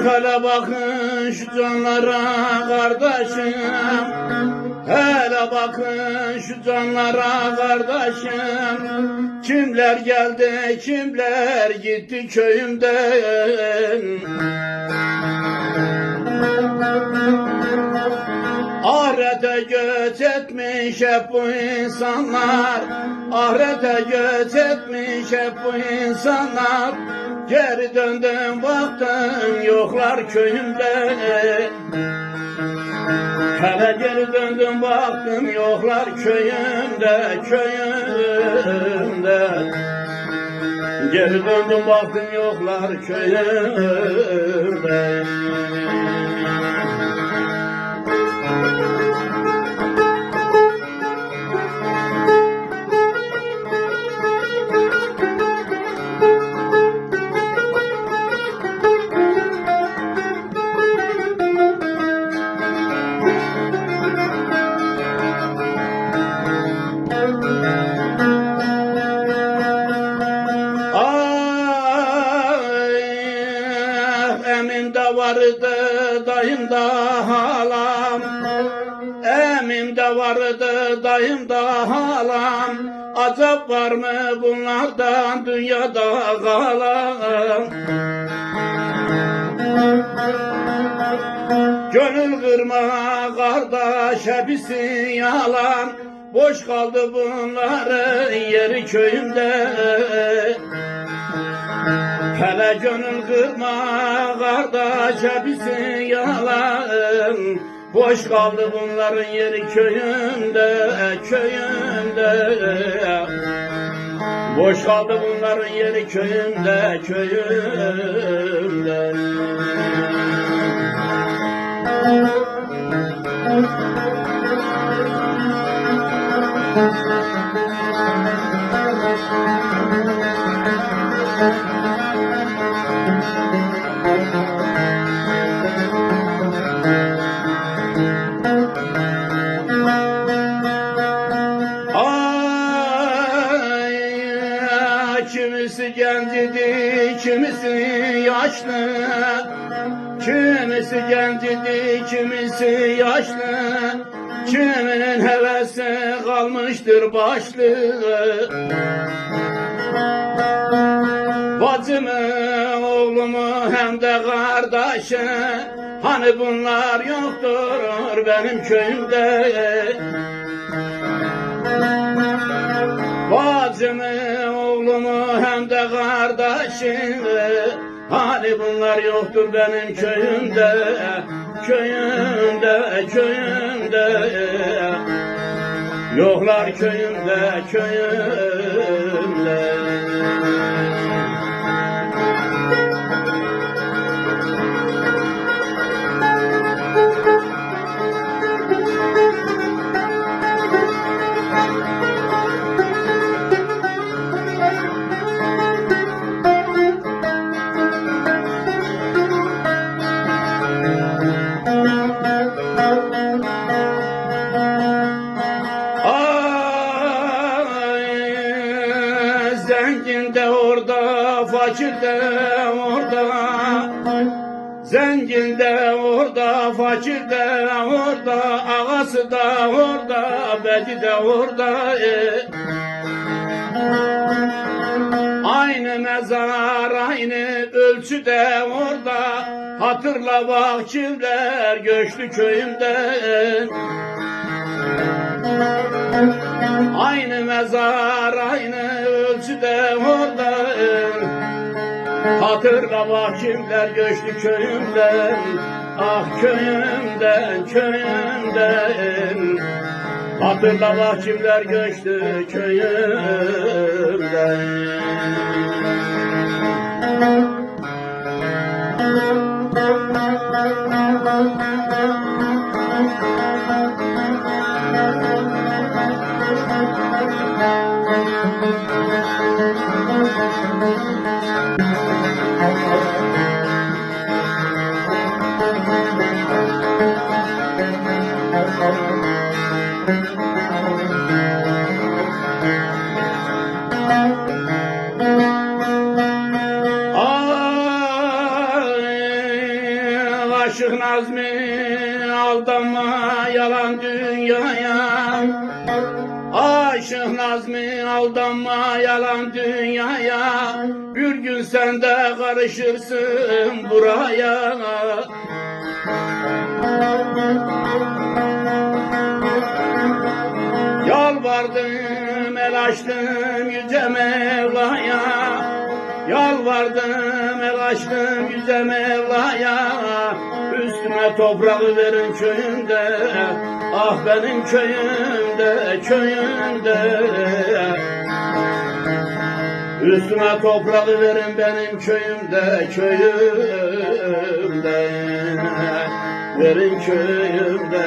Hele bakın şu canlara kardeşim, hele bakın şu canlara kardeşim. Kimler geldi kimler gitti köyümden. Ahirete göç etmiş hep bu insanlar, ahirete göç etmiş hep bu insanlar. Geri döndüm baktım yoklar köyümde. Hele geri döndüm baktım yoklar köyümde, köyümde. Geri döndüm baktım yoklar köyümde. Emin de vardı dayım da halam, emin de vardı dayım da halam. Acaba var mı bunlardan dünyada kalan? Gönül kırma kardeş hepsi yalan, boş kaldı bunların yeri köyümde. Hele gönül kırma kardeş hepsi yalan, boş kaldı bunların yeri köyümde, köyümde. Boş kaldı bunların yeri köyümde, köyümde. Kimisi genç idi, kimisi yaşlı. Kimisi genç idi, kimisi yaşlı. Kiminin hevesi kalmıştır başlı. Bacımı, oğlumu hem de kardeşi, hani bunlar yoktur benim köyümde. Bacımı, oğlumu hem de kardeşim, hani bunlar yoktur benim köyümde, köyümde, köyümde. Yoklar köyümde, köyümde. Zengin de orada, fakir de orada. Zengin de orada, fakir de orada. Ağası da orada, bedi de orada. Aynı mezar, aynı ölçü de orada. Hatırla bak kimler göçtü köyümden. Aynı mezar, aynı ölçüde orada. Hatırla bak kimler göçtü köyümden. Ah köyümden, köyümden. Hatırla bak kimler göçtü köyümden. Aşık Nazmi aldanma yalan dünyaya. Aşık Nazmi aldanma yalan dünyaya. Bir gün sen de karışırsın buraya. Yalvardım el açtım yüce Mevla'ya. Yalvardım el açtım yüce Mevla'ya. Üstüme toprağı verin köyümde. Ah benim köyümde, köyümde. Üstüme toprağı verin benim köyümde, köyümde. Verin köyümde.